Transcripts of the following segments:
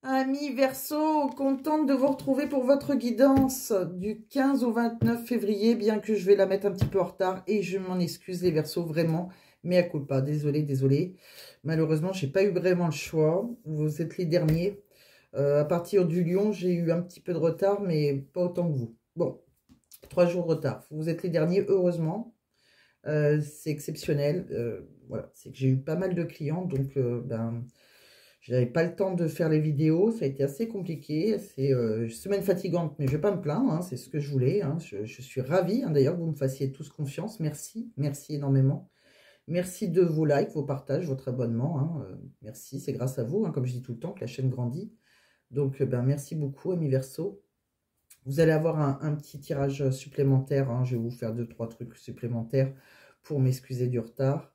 Amis Verseau, contente de vous retrouver pour votre guidance du 15 au 29 février, bien que je vais la mettre un petit peu en retard et je m'en excuse les Verseaux, vraiment, mea culpa, désolé. Malheureusement, j'ai pas eu vraiment le choix, vous êtes les derniers. À partir du Lion, j'ai eu un petit peu de retard, mais pas autant que vous. Bon, 3 jours de retard, vous êtes les derniers, heureusement. C'est exceptionnel, voilà, c'est que j'ai eu pas mal de clients, donc je n'avais pas le temps de faire les vidéos, ça a été assez compliqué, c'est une semaine fatigante, mais je ne vais pas me plaindre, hein, c'est ce que je voulais, hein, je suis ravie, hein, d'ailleurs, que vous me fassiez tous confiance, merci énormément. Merci de vos likes, vos partages, votre abonnement, hein, merci, c'est grâce à vous, hein, comme je dis tout le temps, que la chaîne grandit. Donc, merci beaucoup, amis Verseau. Vous allez avoir un petit tirage supplémentaire, hein, je vais vous faire 2-3 trucs supplémentaires pour m'excuser du retard.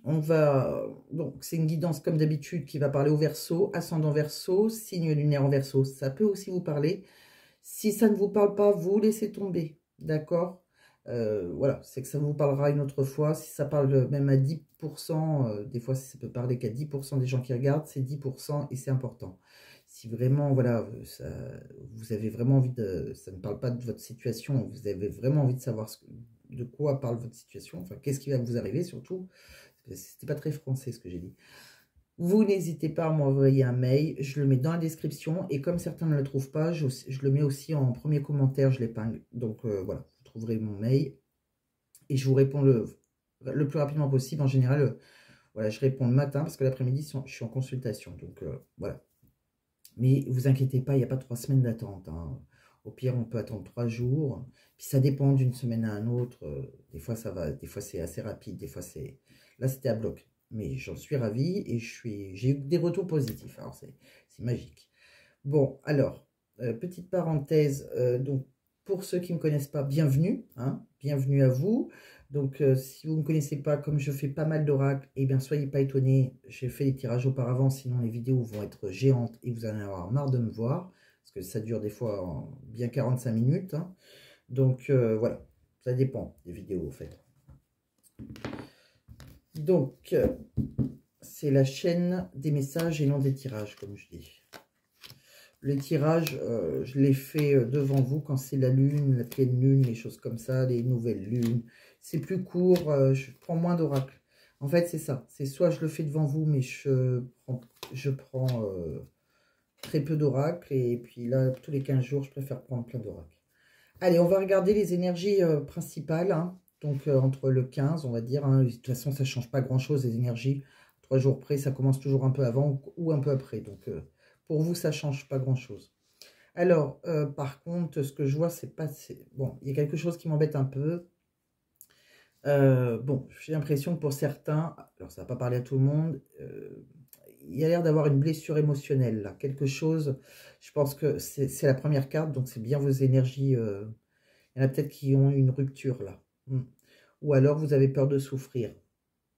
Donc c'est une guidance comme d'habitude qui va parler au Verseau, ascendant Verseau, signe lunaire en Verseau. Ça peut aussi vous parler. Si ça ne vous parle pas, vous laissez tomber, d'accord? Voilà, c'est que ça vous parlera une autre fois. Si ça parle même à 10%, des fois ça peut parler qu'à 10% des gens qui regardent, c'est 10% et c'est important. Si vraiment, voilà, vous avez vraiment envie de... Ça ne parle pas de votre situation, vous avez vraiment envie de savoir de quoi parle votre situation, enfin, qu'est-ce qui va vous arriver surtout. C'était pas très français ce que j'ai dit. Vous n'hésitez pas à m'envoyer un mail, je le mets dans la description, et comme certains ne le trouvent pas, je le mets aussi en premier commentaire, je l'épingle. Donc voilà, vous trouverez mon mail, et je vous réponds le plus rapidement possible. En général, voilà, je réponds le matin, parce que l'après-midi, je suis en consultation, donc voilà. Mais vous inquiétez pas, il n'y a pas 3 semaines d'attente, hein. Au pire, on peut attendre 3 jours, puis ça dépend d'une semaine à un autre, des fois ça va, des fois c'est assez rapide, des fois c'est... Là, c'était à bloc. Mais j'en suis ravie et j'ai eu des retours positifs. Alors, c'est magique. Bon, alors, petite parenthèse. Donc, pour ceux qui ne me connaissent pas, bienvenue. Hein, bienvenue à vous. Donc, si vous ne me connaissez pas, comme je fais pas mal d'oracles, eh bien, soyez pas étonnés. J'ai fait les tirages auparavant, sinon les vidéos vont être géantes et vous allez avoir marre de me voir. Parce que ça dure des fois bien 45 minutes. Hein. Donc, voilà. Ça dépend des vidéos, en fait. Donc, c'est la chaîne des messages et non des tirages, comme je dis. Les tirages, je les fais devant vous quand c'est la lune, la pleine lune, les choses comme ça, les nouvelles lunes. C'est plus court, je prends moins d'oracles. En fait, c'est ça. C'est soit je le fais devant vous, mais je prends très peu d'oracles. Et puis là, tous les 15 jours, je préfère prendre plein d'oracles. Allez, on va regarder les énergies principales, hein. Donc, entre le 15, on va dire, hein, de toute façon, ça ne change pas grand-chose, les énergies. 3 jours près, ça commence toujours un peu avant ou un peu après. Donc, pour vous, ça ne change pas grand-chose. Alors, par contre, ce que je vois, c'est pas... Bon, il y a quelque chose qui m'embête un peu. Bon, j'ai l'impression que pour certains, alors ça ne va pas parler à tout le monde, il y a l'air d'avoir une blessure émotionnelle, là. Quelque chose, je pense que c'est la première carte, donc c'est bien vos énergies... il y en a peut-être qui ont une rupture, là. Ou alors, vous avez peur de souffrir.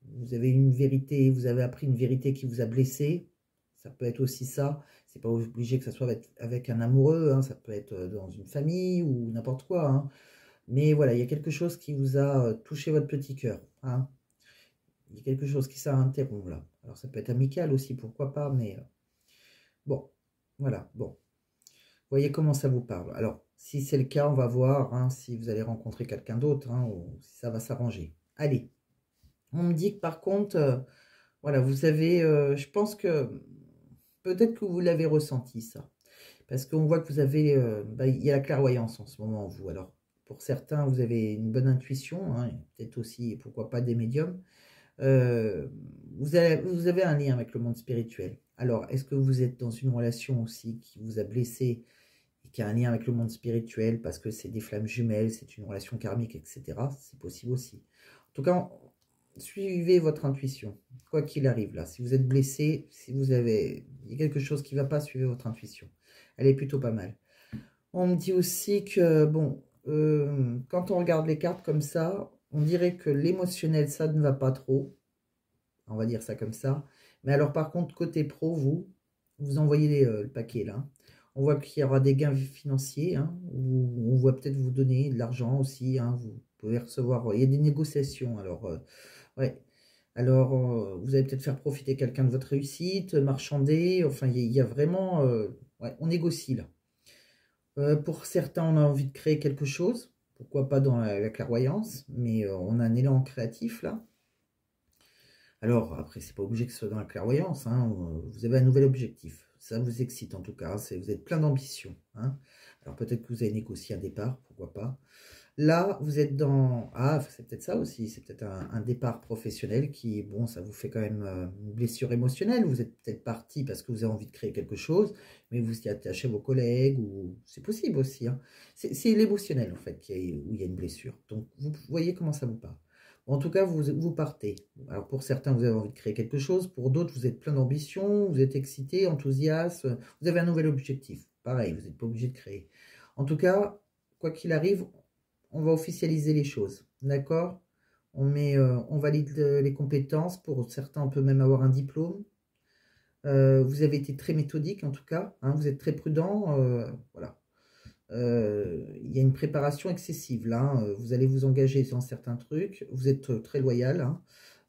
Vous avez une vérité, vous avez appris une vérité qui vous a blessé. Ça peut être aussi ça. C'est pas obligé que ça soit avec un amoureux. Hein. Ça peut être dans une famille ou n'importe quoi. Hein. Mais voilà, il y a quelque chose qui vous a touché votre petit cœur. Hein. Il y a quelque chose qui s'interrompt là. Alors ça peut être amical aussi, pourquoi pas. Mais bon, voilà, bon. Voyez comment ça vous parle. Alors, si c'est le cas, on va voir hein, si vous allez rencontrer quelqu'un d'autre hein, ou si ça va s'arranger. Allez. On me dit que par contre, voilà, vous avez, je pense que peut-être que vous l'avez ressenti ça. Parce qu'on voit que vous avez, il y a la clairvoyance en ce moment en vous. Alors, pour certains, vous avez une bonne intuition, hein, peut-être aussi, pourquoi pas des médiums. Vous avez un lien avec le monde spirituel. Alors, est-ce que vous êtes dans une relation aussi qui vous a blessé et qui a un lien avec le monde spirituel parce que c'est des flammes jumelles, c'est une relation karmique, etc. C'est possible aussi. En tout cas, suivez votre intuition, quoi qu'il arrive là. Si vous êtes blessé, si vous avez il y a quelque chose qui ne va pas, suivez votre intuition. Elle est plutôt pas mal. On me dit aussi que, bon, quand on regarde les cartes comme ça, on dirait que l'émotionnel, ça ne va pas trop. On va dire ça comme ça. Mais alors, par contre, côté pro, vous envoyez le paquet là. On voit qu'il y aura des gains financiers. Hein, on voit peut-être vous donner de l'argent aussi. Hein, vous pouvez recevoir. Il y a des négociations. Alors, ouais. Alors, vous allez peut-être faire profiter quelqu'un de votre réussite, marchander, enfin, il y a vraiment... ouais, on négocie là. Pour certains, on a envie de créer quelque chose, pourquoi pas dans la clairvoyance, mais on a un élan créatif là. Alors, après, c'est pas obligé que ce soit dans la clairvoyance, hein, vous avez un nouvel objectif, ça vous excite en tout cas, vous êtes plein d'ambition, hein. Alors peut-être que vous avez négocié un départ, pourquoi pas. Là, vous êtes dans... Ah, c'est peut-être ça aussi, c'est peut-être un départ professionnel qui, bon, ça vous fait quand même une blessure émotionnelle. Vous êtes peut-être parti parce que vous avez envie de créer quelque chose, mais vous y attachez vos collègues, ou c'est possible aussi, hein. C'est l'émotionnel, en fait, où il y a une blessure. Donc, vous voyez comment ça vous parle. Bon, en tout cas, vous partez. Alors, pour certains, vous avez envie de créer quelque chose. Pour d'autres, vous êtes plein d'ambition, vous êtes excité, enthousiaste. Vous avez un nouvel objectif. Pareil, vous n'êtes pas obligé de créer. En tout cas, quoi qu'il arrive, on va officialiser les choses, d'accord? On valide les compétences. Pour certains, on peut même avoir un diplôme. Vous avez été très méthodique, en tout cas, hein, vous êtes très prudent, voilà. Il y a une préparation excessive, là, hein, vous allez vous engager dans certains trucs, vous êtes très loyal, hein,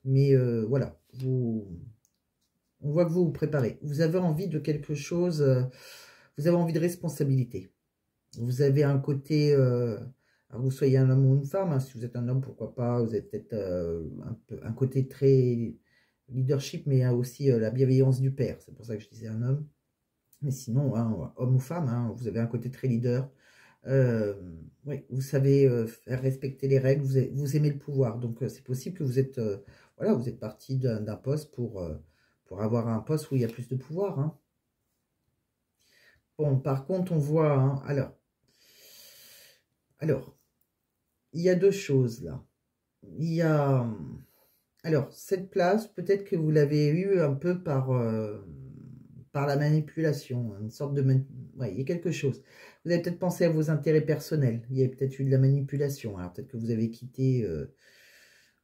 mais voilà, on voit que vous vous préparez. Vous avez envie de quelque chose, vous avez envie de responsabilité. Vous avez un côté... alors vous soyez un homme ou une femme, hein, si vous êtes un homme, pourquoi pas, vous avez peut-être un côté très leadership, mais il y a aussi la bienveillance du père, c'est pour ça que je disais un homme. Mais sinon, hein, homme ou femme, hein, vous avez un côté très leader. Euh, oui, vous savez faire respecter les règles, vous aimez le pouvoir, donc c'est possible que vous êtes, voilà, vous êtes parti d'un poste pour avoir un poste où il y a plus de pouvoir, hein. Bon, par contre, on voit, hein, alors, il y a deux choses là. Il y a... Alors, cette place, peut-être que vous l'avez eue un peu par la manipulation, une sorte de... Ouais, il y a quelque chose. Vous avez peut-être pensé à vos intérêts personnels. Il y a peut-être eu de la manipulation. Alors, peut-être que vous avez quitté...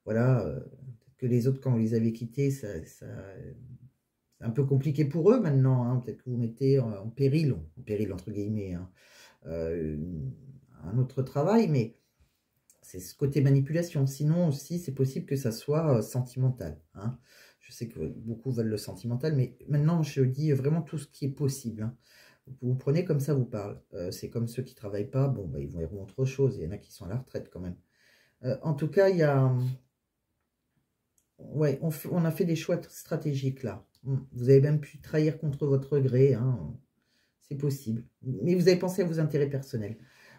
voilà, peut-être que les autres, quand vous les avez quittés, c'est un peu compliqué pour eux maintenant, hein. Peut-être que vous mettez en péril entre guillemets, hein, euh, un autre travail, mais... C'est ce côté manipulation. Sinon aussi, c'est possible que ça soit sentimental, hein. Je sais que beaucoup veulent le sentimental, mais maintenant, je dis vraiment tout ce qui est possible, hein. Vous prenez comme ça vous parle. C'est comme ceux qui ne travaillent pas, bon, bah, ils vont y autre chose. Il y en a qui sont à la retraite quand même. En tout cas, il y a... Ouais, on a fait des choix stratégiques là. Vous avez même pu trahir contre votre gré, hein. C'est possible. Mais vous avez pensé à vos intérêts personnels.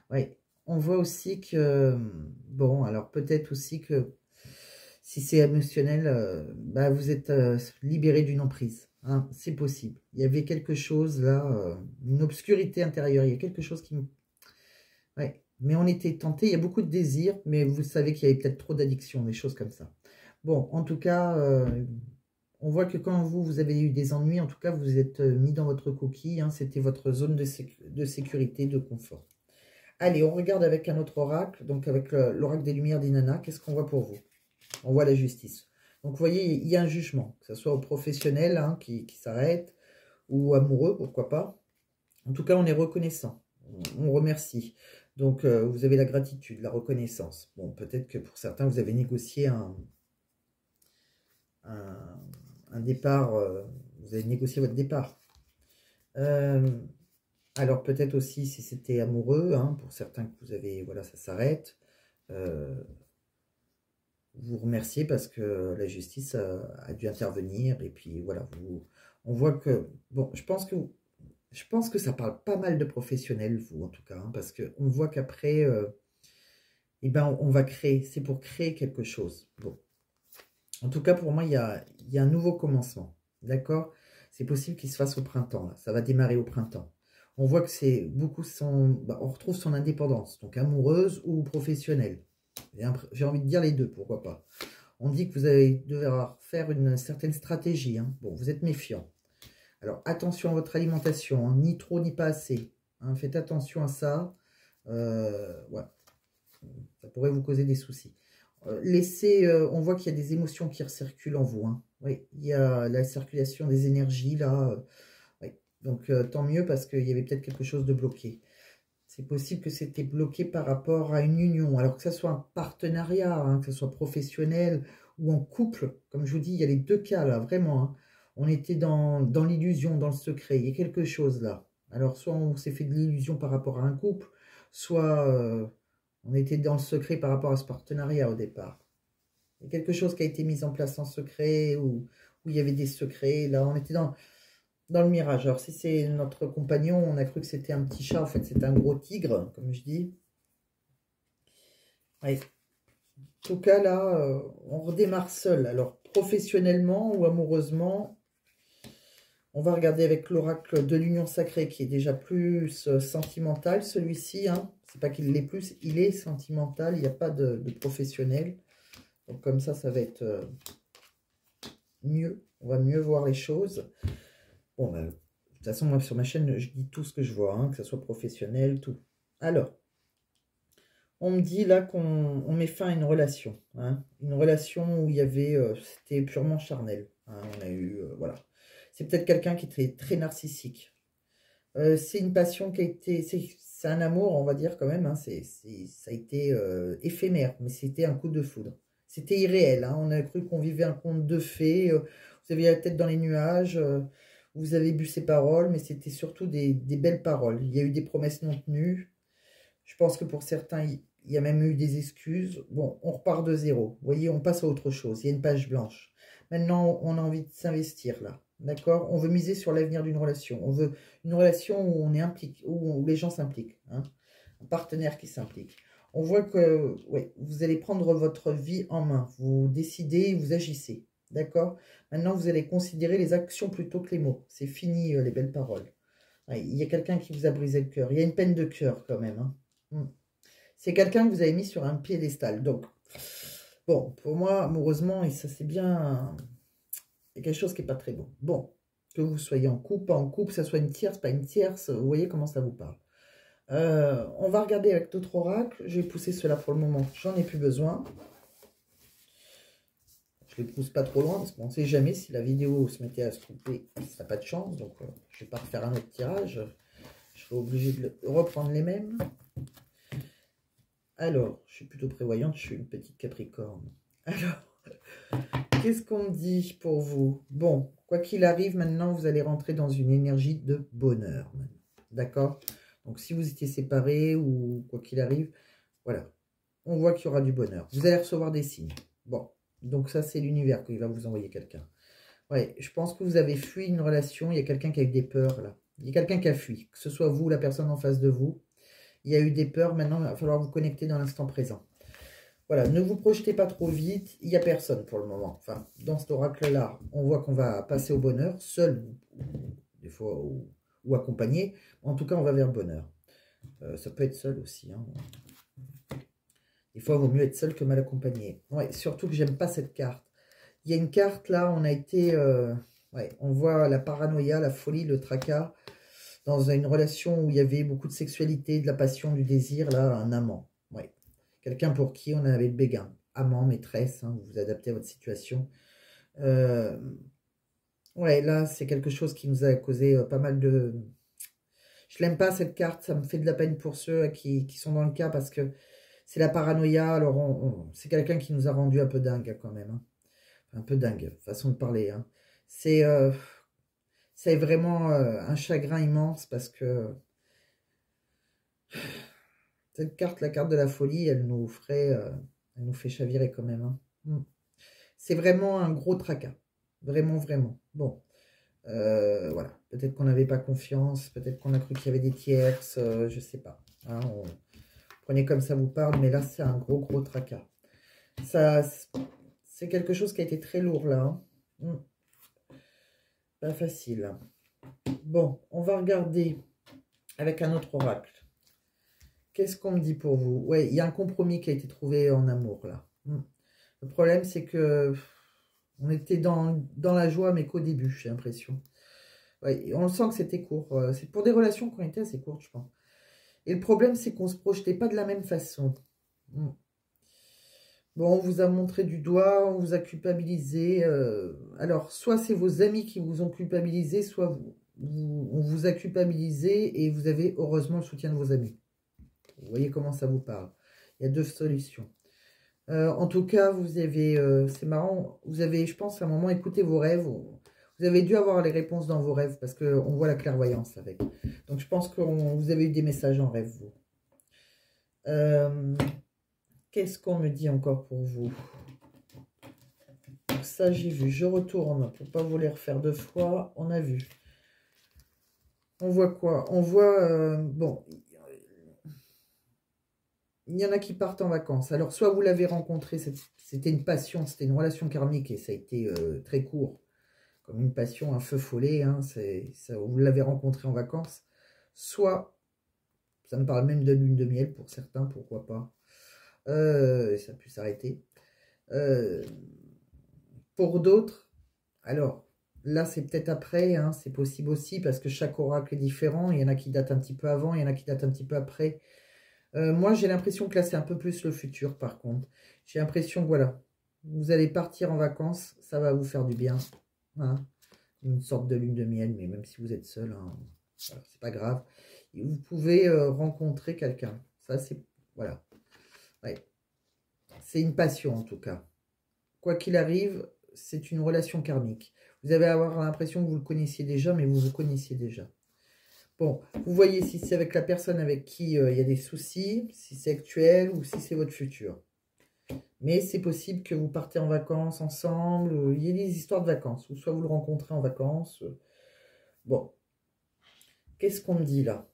Ouais. On voit aussi que, bon, alors peut-être aussi que si c'est émotionnel, bah vous êtes libéré d'une emprise, hein, c'est possible. Il y avait quelque chose là, une obscurité intérieure, il y a quelque chose qui me... Ouais, mais on était tenté, il y a beaucoup de désirs, mais vous savez qu'il y avait peut-être trop d'addiction, des choses comme ça. Bon, en tout cas, on voit que quand vous avez eu des ennuis, en tout cas, vous êtes mis dans votre coquille, hein, c'était votre zone de sécurité, de confort. Allez, on regarde avec un autre oracle, donc avec l'oracle des Lumières d'Inanna. Qu'est-ce qu'on voit pour vous? On voit la justice. Donc, vous voyez, il y a un jugement, que ce soit au professionnel, hein, qui s'arrête, ou amoureux, pourquoi pas. En tout cas, on est reconnaissant, on remercie. Donc, vous avez la gratitude, la reconnaissance. Bon, peut-être que pour certains, vous avez négocié un départ, vous avez négocié votre départ. Alors peut-être aussi si c'était amoureux, hein, pour certains que vous avez, voilà, ça s'arrête. Vous remerciez parce que la justice a dû intervenir. Et puis voilà, on voit que, bon, je pense que ça parle pas mal de professionnels, vous en tout cas, hein, parce qu'on voit qu'après, eh ben, on va créer, c'est pour créer quelque chose. Bon, en tout cas pour moi, il y a un nouveau commencement, d'accord? C'est possible qu'il se fasse au printemps, là. Ça va démarrer au printemps. On voit que c'est beaucoup bah, on retrouve son indépendance, donc amoureuse ou professionnelle. J'ai envie de dire les deux, pourquoi pas. On dit que vous allez devoir faire une certaine stratégie, hein. Bon, vous êtes méfiant. Alors, attention à votre alimentation, hein, ni trop ni pas assez, hein. Faites attention à ça. Ouais. Ça pourrait vous causer des soucis. On voit qu'il y a des émotions qui recirculent en vous, hein. Oui, il y a la circulation des énergies, là. Oui. Donc, tant mieux parce qu'il y avait peut-être quelque chose de bloqué. C'est possible que c'était bloqué par rapport à une union. Alors que ce soit un partenariat, hein, que ce soit professionnel ou en couple. Comme je vous dis, il y a les deux cas là, vraiment. Hein. On était dans l'illusion, dans le secret. Il y a quelque chose là. Alors, soit on s'est fait de l'illusion par rapport à un couple, soit on était dans le secret par rapport à ce partenariat au départ. Il y a quelque chose qui a été mis en place en secret, où il y avait des secrets. Là, on était dans le mirage. Alors, si c'est notre compagnon, on a cru que c'était un petit chat. En fait, c'est un gros tigre, comme je dis. Ouais. En tout cas, là, on redémarre seul. Alors, professionnellement ou amoureusement, on va regarder avec l'oracle de l'union sacrée, qui est déjà plus sentimental, celui-ci. Hein. C'est pas qu'il l'est plus, il est sentimental. Il n'y a pas de professionnel. Donc, comme ça va être mieux. On va mieux voir les choses. Bon, de toute façon, moi, sur ma chaîne, je dis tout ce que je vois, hein, que ce soit professionnel, tout. Alors, on me dit là qu'on met fin à une relation. Hein, une relation où il y avait, c'était purement charnel. Hein, on a eu, voilà. C'est peut-être quelqu'un qui était très narcissique. C'est une passion qui a été, c'est un amour, on va dire quand même. Hein, ça a été éphémère, mais c'était un coup de foudre. C'était irréel. Hein, on a cru qu'on vivait un conte de fées. Vous aviez la tête dans les nuages. Vous avez bu ces paroles, mais c'était surtout des belles paroles. Il y a eu des promesses non tenues. Je pense que pour certains, il y a même eu des excuses. Bon, on repart de zéro. Vous voyez, on passe à autre chose. Il y a une page blanche. Maintenant, on a envie de s'investir là. D'accord? On veut miser sur l'avenir d'une relation. On veut une relation où on est impliqué, où les gens s'impliquent. Hein? Un partenaire qui s'implique. On voit que ouais, vous allez prendre votre vie en main. Vous décidez, vous agissez. D'accord? Maintenant, vous allez considérer les actions plutôt que les mots. C'est fini les belles paroles. Ouais, il y a quelqu'un qui vous a brisé le cœur. Il y a une peine de cœur quand même. Hein. C'est quelqu'un que vous avez mis sur un piédestal. Donc, bon, pour moi, amoureusement, et ça c'est bien... Il y a quelque chose qui n'est pas très bon. Bon, que vous soyez en couple, pas en couple, que ça soit une tierce, pas une tierce, vous voyez comment ça vous parle. On va regarder avec d'autres oracles. Je vais pousser cela pour le moment. J'en ai plus besoin. Je ne les pousse pas trop loin parce qu'on ne sait jamais si la vidéo se mettait à se couper. Ça n'a pas de chance. Donc, je ne vais pas refaire un autre tirage. Je serai obligé de reprendre les mêmes. Alors, je suis plutôt prévoyante. Je suis une petite capricorne. Alors, qu'est-ce qu'on me dit pour vous? Bon, quoi qu'il arrive, maintenant, vous allez rentrer dans une énergie de bonheur. D'accord? Donc, si vous étiez séparés ou quoi qu'il arrive, voilà. On voit qu'il y aura du bonheur. Vous allez recevoir des signes. Bon, donc ça, c'est l'univers qui va vous envoyer quelqu'un. Ouais, je pense que vous avez fui une relation. Il y a quelqu'un qui a eu des peurs, là. Il y a quelqu'un qui a fui. Que ce soit vous ou la personne en face de vous. Il y a eu des peurs. Maintenant, il va falloir vous connecter dans l'instant présent. Voilà, ne vous projetez pas trop vite. Il n'y a personne pour le moment. Enfin, dans cet oracle-là, on voit qu'on va passer au bonheur, seul, des fois, ou accompagné. En tout cas, on va vers le bonheur. Ça peut être seul aussi. Hein. Des fois, il vaut mieux être seul que mal accompagné. Ouais, surtout que j'aime pas cette carte. Il y a une carte, là, on a été... ouais, on voit la paranoïa, la folie, le tracas, dans une relation où il y avait beaucoup de sexualité, de la passion, du désir, là, un amant. Ouais. Quelqu'un pour qui on avait le béguin. Amant, maîtresse, hein, vous vous adaptez à votre situation. Ouais, là, c'est quelque chose qui nous a causé pas mal de... Je l'aime pas, cette carte. Ça me fait de la peine pour ceux qui sont dans le cas parce que c'est la paranoïa. Alors, c'est quelqu'un qui nous a rendu un peu dingue quand même. Hein. Un peu dingue, façon de parler. Hein. C'est vraiment un chagrin immense parce que cette carte, la carte de la folie, elle nous fait chavirer quand même. Hein. C'est vraiment un gros tracas. Vraiment, vraiment. Bon, voilà. Peut-être qu'on n'avait pas confiance, peut-être qu'on a cru qu'il y avait des tierces, je sais pas. Hein, prenez comme ça vous parle, mais là, c'est un gros, gros tracas. Ça, c'est quelque chose qui a été très lourd, là. Hein. Pas facile. Bon, on va regarder avec un autre oracle. Qu'est-ce qu'on me dit pour vous? Ouais, il y a un compromis qui a été trouvé en amour, là. Le problème, c'est que on était dans la joie, mais qu'au début, j'ai l'impression. Ouais, on le sent que c'était court. C'est pour des relations qui ont été assez courtes, je pense. Et le problème, c'est qu'on ne se projetait pas de la même façon. Bon, on vous a montré du doigt, on vous a culpabilisé. Alors, soit c'est vos amis qui vous ont culpabilisé, soit on vous a culpabilisé et vous avez heureusement le soutien de vos amis. Vous voyez comment ça vous parle. Il y a deux solutions. En tout cas, vous avez, c'est marrant, vous avez, je pense, à un moment écouté vos rêves. Vous avez dû avoir les réponses dans vos rêves parce qu'on voit la clairvoyance avec. Donc, je pense que vous avez eu des messages en rêve, vous. Qu'est-ce qu'on me dit encore pour vous? Donc ça, j'ai vu. Je retourne pour ne pas vous les refaire deux fois. On a vu. On voit quoi? On voit, bon, il y en a qui partent en vacances. Alors, soit vous l'avez rencontré, c'était une passion, c'était une relation karmique et ça a été très court. Comme une passion, un feu follet, hein, vous l'avez rencontré en vacances. Soit, ça me parle même de lune de miel pour certains, pourquoi pas. Ça a pu s'arrêter. Pour d'autres, alors, là, c'est peut-être après, hein, c'est possible aussi, parce que chaque oracle est différent. Il y en a qui datent un petit peu avant, il y en a qui datent un petit peu après. Moi, j'ai l'impression que là, c'est un peu plus le futur, par contre. J'ai l'impression que, voilà, vous allez partir en vacances, ça va vous faire du bien. Hein, une sorte de lune de miel, mais même si vous êtes seul, hein, voilà, c'est pas grave. Et vous pouvez rencontrer quelqu'un. Ça, c'est... Voilà. Ouais. C'est une passion, en tout cas. Quoi qu'il arrive, c'est une relation karmique. Vous allez avoir l'impression que vous le connaissiez déjà, mais vous vous connaissiez déjà. Bon, vous voyez si c'est avec la personne avec qui il y a des soucis, si c'est actuel ou si c'est votre futur. Mais c'est possible que vous partez en vacances ensemble. Il y a des histoires de vacances, ou soit vous le rencontrez en vacances. Bon, qu'est-ce qu'on me dit là?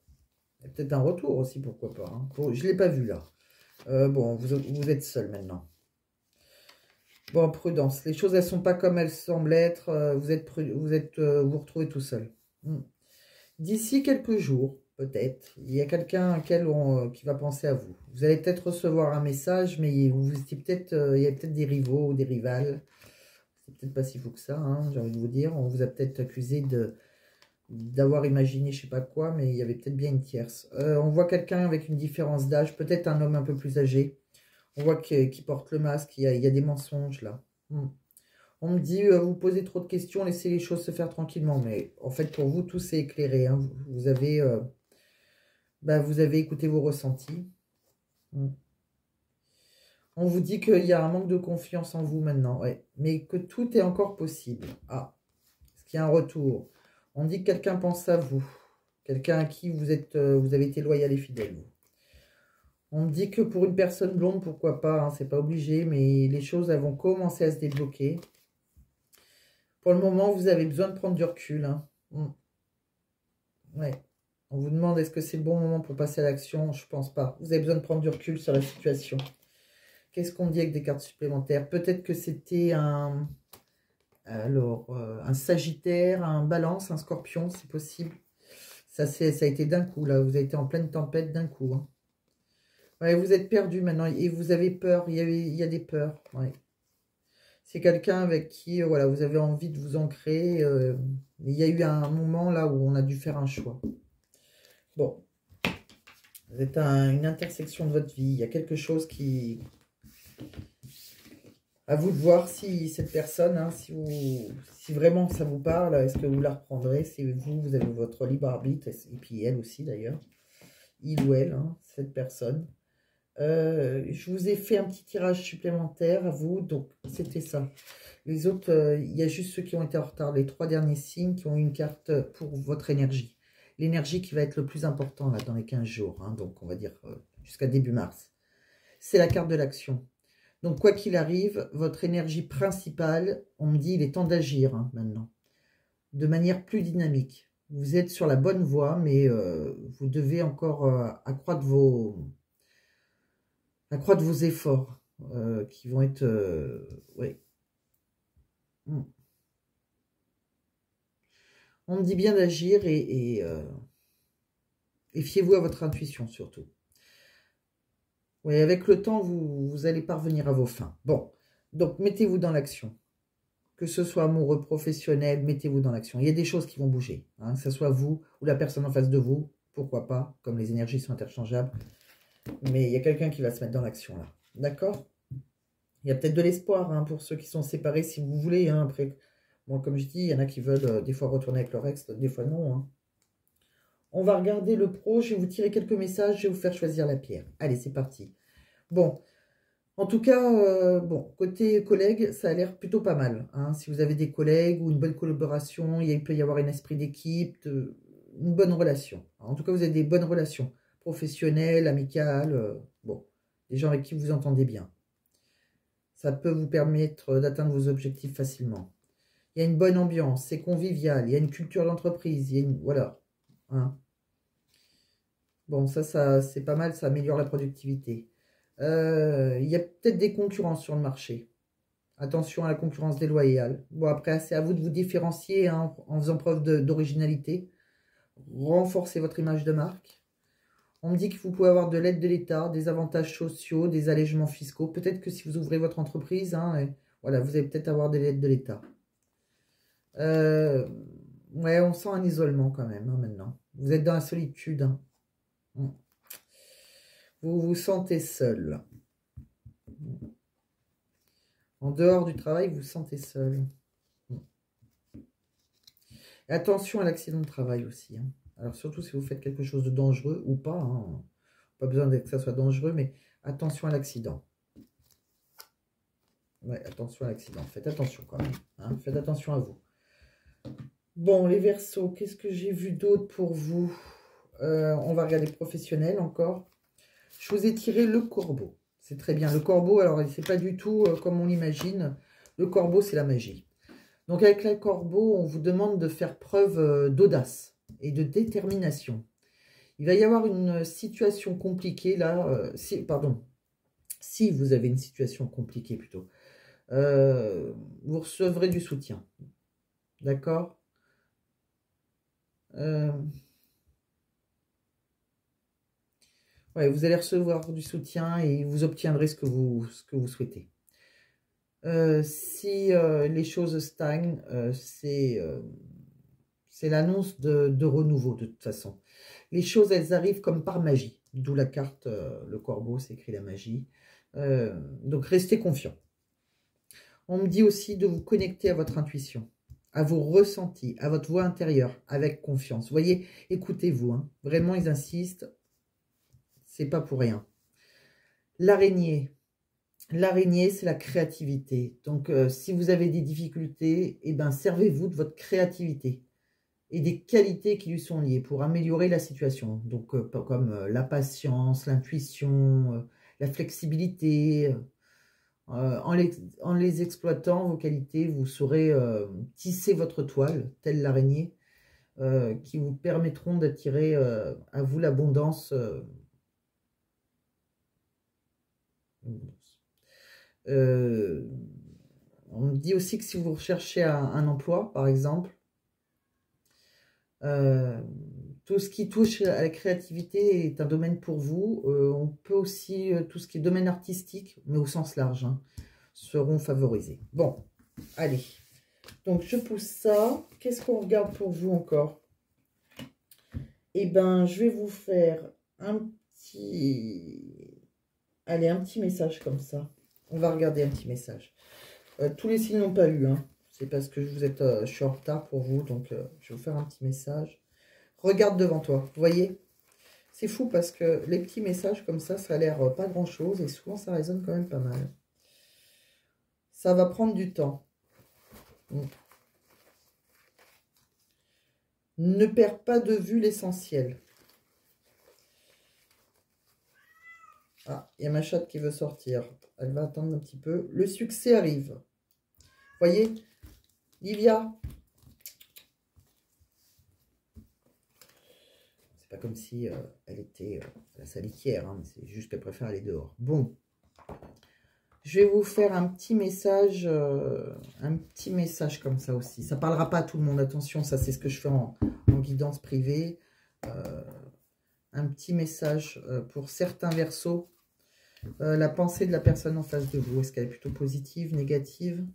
Il y a peut-être un retour aussi, pourquoi pas. Hein. Bon, je ne l'ai pas vu là. Bon, vous êtes seul maintenant. Bon, prudence. Les choses, elles ne sont pas comme elles semblent être. Vous retrouvez tout seul. D'ici quelques jours, peut-être, il y a quelqu'un qui va penser à vous. Vous allez peut-être recevoir un message, mais il y a peut-être des rivaux ou des rivales. C'est peut-être pas si fou que ça, hein, j'ai envie de vous dire. On vous a peut-être accusé d'avoir imaginé je sais pas quoi, mais il y avait peut-être bien une tierce. On voit quelqu'un avec une différence d'âge, peut-être un homme un peu plus âgé. On voit qu'il porte le masque, il y a des mensonges là. On me dit, vous posez trop de questions, laissez les choses se faire tranquillement. Mais en fait, pour vous, tout s'est éclairé. Hein. Vous avez écouté vos ressentis. On vous dit qu'il y a un manque de confiance en vous maintenant. Ouais. Mais que tout est encore possible. Ah, est-ce qu'il y a un retour? On dit que quelqu'un pense à vous. Quelqu'un à qui vous avez été loyal et fidèle. Vous. On me dit que pour une personne blonde, pourquoi pas, hein, c'est pas obligé, mais les choses elles vont commencer à se débloquer. Pour le moment, vous avez besoin de prendre du recul. Hein. Ouais. On vous demande est-ce que c'est le bon moment pour passer à l'action? Je pense pas. Vous avez besoin de prendre du recul sur la situation. Qu'est-ce qu'on dit avec des cartes supplémentaires? Peut-être que c'était un Sagittaire, un Balance, un Scorpion, c'est possible. Ça a été d'un coup, là. Vous avez été en pleine tempête d'un coup. Hein. Ouais, vous êtes perdu maintenant et vous avez peur. Il y a des peurs. Ouais. C'est quelqu'un avec qui voilà, vous avez envie de vous ancrer. Il y a eu un moment là où on a dû faire un choix. Bon. Vous êtes à une intersection de votre vie. Il y a quelque chose qui... À vous de voir si cette personne, hein, si vraiment ça vous parle, est-ce que vous la reprendrez? C'est vous avez votre libre arbitre. Et puis elle aussi d'ailleurs. Il ou elle, hein, cette personne. Je vous ai fait un petit tirage supplémentaire à vous, donc c'était ça. Les autres, il y a juste ceux qui ont été en retard, les 3 derniers signes qui ont une carte pour votre énergie. L'énergie qui va être le plus important là dans les 15 jours, hein, donc on va dire jusqu'à début mars. C'est la carte de l'action. Donc quoi qu'il arrive, votre énergie principale, on me dit il est temps d'agir hein, maintenant, de manière plus dynamique. Vous êtes sur la bonne voie, mais vous devez encore accroître vos efforts qui vont être... ouais. On me dit bien d'agir et fiez-vous à votre intuition surtout. Oui, avec le temps, vous allez parvenir à vos fins. Bon, donc mettez-vous dans l'action. Que ce soit amoureux, professionnel, mettez-vous dans l'action. Il y a des choses qui vont bouger. Hein, que ce soit vous ou la personne en face de vous, pourquoi pas, comme les énergies sont interchangeables. Mais il y a quelqu'un qui va se mettre dans l'action là. D'accord? Il y a peut-être de l'espoir hein, pour ceux qui sont séparés, si vous voulez. Hein, après, bon, comme je dis, il y en a qui veulent des fois retourner avec leur ex, des fois non. Hein. On va regarder le pro. Je vais vous tirer quelques messages. Je vais vous faire choisir la pierre. Allez, c'est parti. Bon, En tout cas, bon, côté collègues, ça a l'air plutôt pas mal. Hein. Si vous avez des collègues ou une bonne collaboration, il peut y avoir un esprit d'équipe, une bonne relation. En tout cas, vous avez des bonnes relations professionnelles, amicales, bon, des gens avec qui vous entendez bien. Ça peut vous permettre d'atteindre vos objectifs facilement. Il y a une bonne ambiance, c'est convivial, il y a une culture d'entreprise, voilà. Hein. Bon, ça c'est pas mal, ça améliore la productivité. Il y a peut-être des concurrents sur le marché. Attention à la concurrence déloyale. Bon, après, c'est à vous de vous différencier hein, en faisant preuve d'originalité. Renforcer votre image de marque. On me dit que vous pouvez avoir de l'aide de l'État, des avantages sociaux, des allègements fiscaux. Peut-être que si vous ouvrez votre entreprise, hein, voilà, vous allez peut-être avoir de l'aide de l'État. Ouais, on sent un isolement quand même hein, maintenant. Vous êtes dans la solitude. Hein. Vous vous sentez seul. En dehors du travail, vous vous sentez seul. Et attention à l'accident de travail aussi. Hein. Alors surtout si vous faites quelque chose de dangereux ou pas. Hein. Pas besoin que ça soit dangereux, mais attention à l'accident. Ouais, attention à l'accident. Faites attention quand même. Hein. Faites attention à vous. Bon, les Verseaux, qu'est-ce que j'ai vu d'autre pour vous? On va regarder professionnel encore. Je vous ai tiré le corbeau. C'est très bien. Le corbeau, alors, c'est pas du tout comme on l'imagine. Le corbeau, c'est la magie. Donc, avec le corbeau, on vous demande de faire preuve d'audace et de détermination. Il va y avoir une situation compliquée, là. Si vous avez une situation compliquée, plutôt. Vous recevrez du soutien. D'accord ouais, vous allez recevoir du soutien et vous obtiendrez ce que vous souhaitez. Si les choses stagnent, c'est l'annonce de renouveau de toute façon. Les choses, elles arrivent comme par magie. D'où la carte, le corbeau, c'est écrit la magie. Donc restez confiant. On me dit aussi de vous connecter à votre intuition, à vos ressentis, à votre voix intérieure, avec confiance. Vous voyez, écoutez-vous. Hein. Vraiment, ils insistent. C'est pas pour rien. L'araignée. L'araignée, c'est la créativité. Donc, si vous avez des difficultés, eh ben, servez-vous de votre créativité et des qualités qui lui sont liées pour améliorer la situation. Donc, comme la patience, l'intuition, la flexibilité. En les exploitant, vos qualités, vous saurez tisser votre toile, telle l'araignée, qui vous permettront d'attirer à vous l'abondance. On me dit aussi que si vous recherchez un emploi, par exemple, tout ce qui touche à la créativité est un domaine pour vous. On peut aussi, tout ce qui est domaine artistique, mais au sens large, hein, seront favorisés. Bon, allez. Donc, je pousse ça. Qu'est-ce qu'on regarde pour vous encore? Eh bien, je vais vous faire un petit... Allez, un petit message comme ça. On va regarder un petit message. Tous les signes n'ont pas eu. Hein. C'est parce que je suis en retard pour vous. Donc, je vais vous faire un petit message. Regarde devant toi. Vous voyez? C'est fou parce que les petits messages comme ça a l'air pas grand-chose. Et souvent, ça résonne quand même pas mal. Ça va prendre du temps. Ne perds pas de vue l'essentiel. Ah, il y a ma chatte qui veut sortir. Elle va attendre un petit peu. Le succès arrive. Voyez, Livia. C'est pas comme si elle était à la salitière. Hein, c'est juste qu'elle préfère aller dehors. Bon. Je vais vous faire un petit message comme ça aussi. Ça parlera pas à tout le monde. Attention, ça c'est ce que je fais en guidance privée. Un petit message pour certains Verseaux. La pensée de la personne en face de vous, est-ce qu'elle est plutôt positive, négative?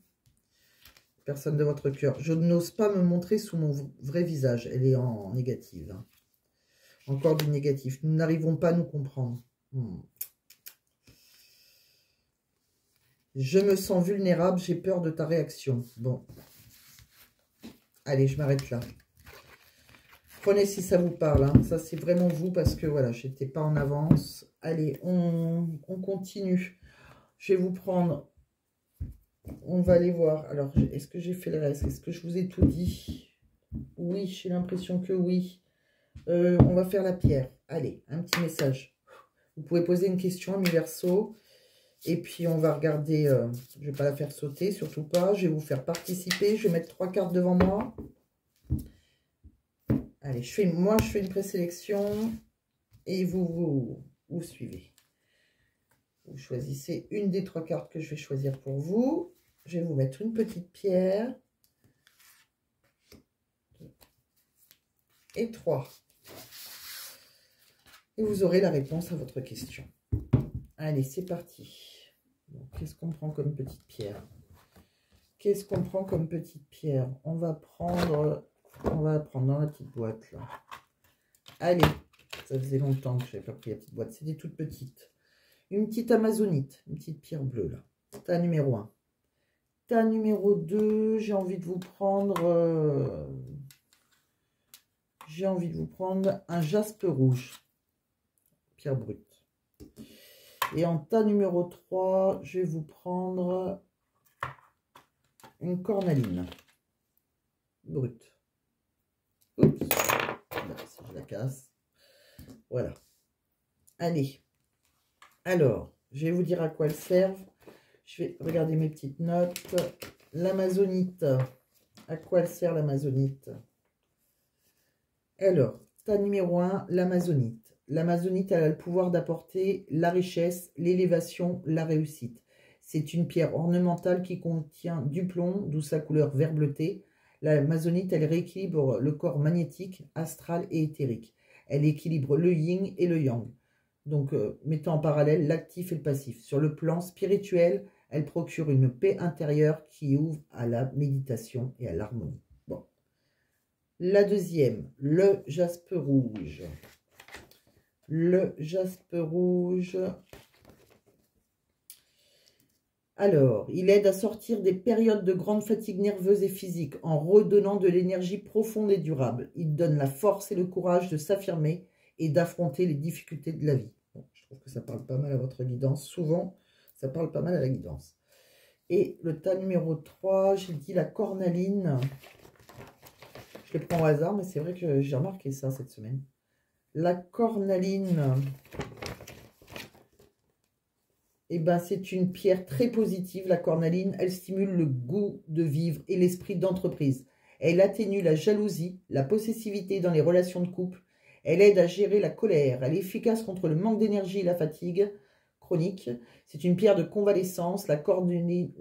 Personne de votre cœur. Je n'ose pas me montrer sous mon vrai visage. Elle est en négative. Hein. Encore du négatif. Nous n'arrivons pas à nous comprendre. Je me sens vulnérable, j'ai peur de ta réaction. Bon. Allez, je m'arrête là. Prenez si ça vous parle. Hein. Ça, c'est vraiment vous parce que, voilà, j'étais pas en avance. Allez, on continue. Je vais vous prendre... On va aller voir. Alors, est-ce que j'ai fait le reste? Est-ce que je vous ai tout dit? Oui, j'ai l'impression que oui. On va faire la pierre. Allez, un petit message. Vous pouvez poser une question à mes Verseaux. Et puis, on va regarder. Je ne vais pas la faire sauter, surtout pas. Je vais vous faire participer. Je vais mettre 3 cartes devant moi. Allez, moi, je fais une présélection. Et vous suivez. Vous choisissez une des 3 cartes que je vais choisir pour vous. Je vais vous mettre une petite pierre. Et 3. Et vous aurez la réponse à votre question. Allez, c'est parti. Qu'est-ce qu'on prend comme petite pierre? Qu'est-ce qu'on prend comme petite pierre? On va prendre dans la petite boîte, là. Allez, ça faisait longtemps que je n'avais pas pris la petite boîte. C'est des toutes petites. Une petite amazonite, une petite pierre bleue, là. Tas numéro 1. Tas numéro 2, j'ai envie de vous prendre... un jaspe rouge. Pierre brute. Et en tas numéro 3, je vais vous prendre une cornaline brute. Oups, si je la casse. Voilà. Allez. Alors, je vais vous dire à quoi elles servent. Je vais regarder mes petites notes. L'amazonite. À quoi elle sert l'amazonite? Alors, tas numéro 1, l'amazonite. L'amazonite, elle a le pouvoir d'apporter la richesse, l'élévation, la réussite. C'est une pierre ornementale qui contient du plomb, d'où sa couleur vert bleuté. L'amazonite, elle rééquilibre le corps magnétique, astral et éthérique. Elle équilibre le yin et le yang. Donc, mettant en parallèle l'actif et le passif. Sur le plan spirituel, elle procure une paix intérieure qui ouvre à la méditation et à l'harmonie. Bon. La deuxième, le jaspe rouge. Le jaspe rouge. Alors, il aide à sortir des périodes de grande fatigue nerveuse et physique en redonnant de l'énergie profonde et durable. Il donne la force et le courage de s'affirmer et d'affronter les difficultés de la vie. Bon, je trouve que ça parle pas mal à votre guidance. Souvent, ça parle pas mal à la guidance. Et le tas numéro 3, j'ai dit la cornaline. Je les prends au hasard, mais c'est vrai que j'ai remarqué ça cette semaine. La cornaline, eh ben, c'est une pierre très positive. La cornaline, elle stimule le goût de vivre et l'esprit d'entreprise. Elle atténue la jalousie, la possessivité dans les relations de couple. Elle aide à gérer la colère. Elle est efficace contre le manque d'énergie et la fatigue chronique. C'est une pierre de convalescence. La cornaline,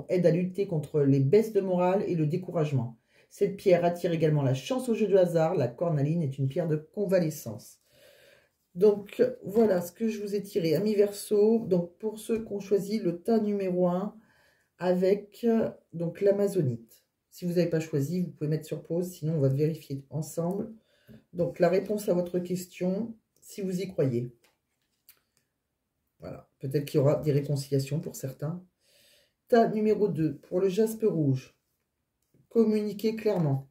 aide à lutter contre les baisses de morale et le découragement. Cette pierre attire également la chance au jeu de hasard. La cornaline est une pierre de convalescence. Donc, voilà ce que je vous ai tiré. Amis Verseaux, donc pour ceux qui ont choisi le tas numéro 1 avec donc l'amazonite. Si vous n'avez pas choisi, vous pouvez mettre sur pause, sinon on va vérifier ensemble. Donc, la réponse à votre question, si vous y croyez. Voilà, peut-être qu'il y aura des réconciliations pour certains. Tas numéro 2, pour le jaspe rouge. Communiquez clairement.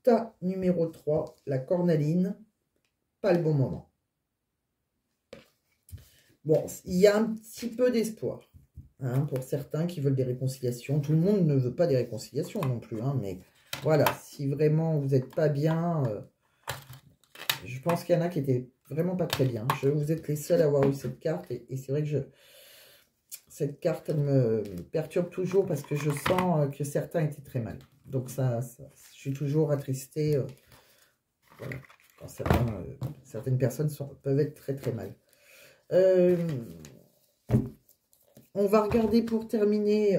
Tas numéro 3, la cornaline. Pas le bon moment. Bon, il y a un petit peu d'espoir hein, pour certains qui veulent des réconciliations. Tout le monde ne veut pas des réconciliations non plus. Hein, mais voilà, si vraiment vous n'êtes pas bien, je pense qu'il y en a qui étaient vraiment pas très bien. Vous êtes les seuls à avoir eu cette carte. Et c'est vrai que cette carte, elle me perturbe toujours parce que je sens que certains étaient très mal. Donc je suis toujours attristée. Voilà, quand certaines personnes peuvent être très très mal. On va regarder pour terminer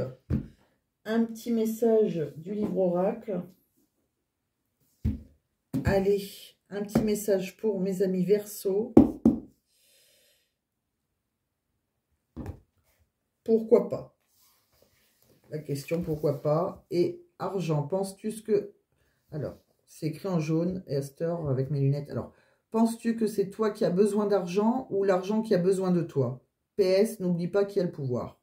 un petit message du livre oracle. Allez, un petit message pour mes amis Verseaux. Pourquoi pas? La question pourquoi pas? Et argent, penses-tu que... Alors, c'est écrit en jaune, Esther, avec mes lunettes. Alors, penses-tu que c'est toi qui as besoin d'argent ou l'argent qui a besoin de toi? PS, n'oublie pas qui a le pouvoir.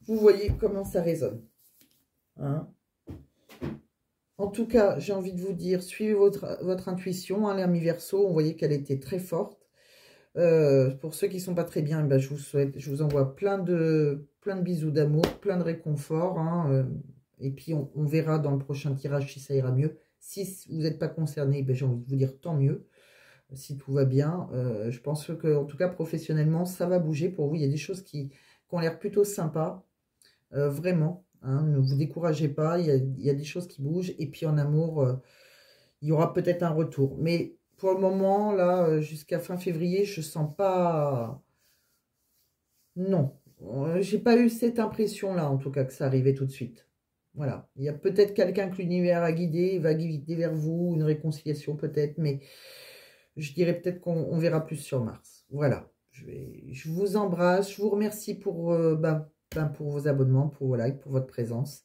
Vous voyez comment ça résonne. Hein? En tout cas, j'ai envie de vous dire, suivez votre intuition. Hein, l'ami Verseau, on voyait qu'elle était très forte. Pour ceux qui sont pas très bien, ben, je vous envoie plein de bisous d'amour, plein de réconfort, hein, et puis on verra dans le prochain tirage si ça ira mieux. Si vous n'êtes pas concerné, ben, j'ai envie de vous dire tant mieux. Si tout va bien, je pense que, en tout cas, professionnellement, ça va bouger pour vous. Il y a des choses qui ont l'air plutôt sympas, vraiment. Hein, ne vous découragez pas, il y a des choses qui bougent. Et puis en amour, il y aura peut-être un retour. Mais pour le moment, là, jusqu'à fin février, je sens pas... Non, j'ai pas eu cette impression-là, en tout cas, que ça arrivait tout de suite. Voilà, il y a peut-être quelqu'un que l'univers a guidé, va guider vers vous, une réconciliation peut-être, mais je dirais peut-être qu'on verra plus sur Mars. Voilà, je vous embrasse, je vous remercie pour, pour vos abonnements, pour vos likes, pour votre présence.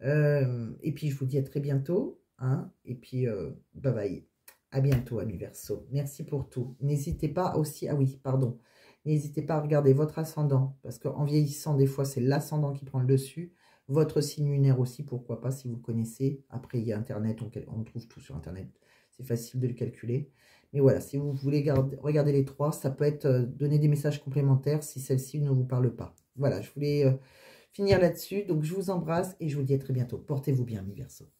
Et puis, je vous dis à très bientôt. Hein, et puis, bye bye. À bientôt, amis Verseau. Merci pour tout. N'hésitez pas aussi... Ah oui, pardon. N'hésitez pas à regarder votre ascendant. Parce qu'en vieillissant, des fois, c'est l'ascendant qui prend le dessus. Votre signe lunaire aussi, pourquoi pas, si vous connaissez. Après, il y a Internet. On trouve tout sur Internet. C'est facile de le calculer. Mais voilà, si vous voulez regarder les trois, ça peut être donner des messages complémentaires si celle-ci ne vous parle pas. Voilà, je voulais... finir là-dessus. Donc, je vous embrasse et je vous dis à très bientôt. Portez-vous bien, mes Verseaux.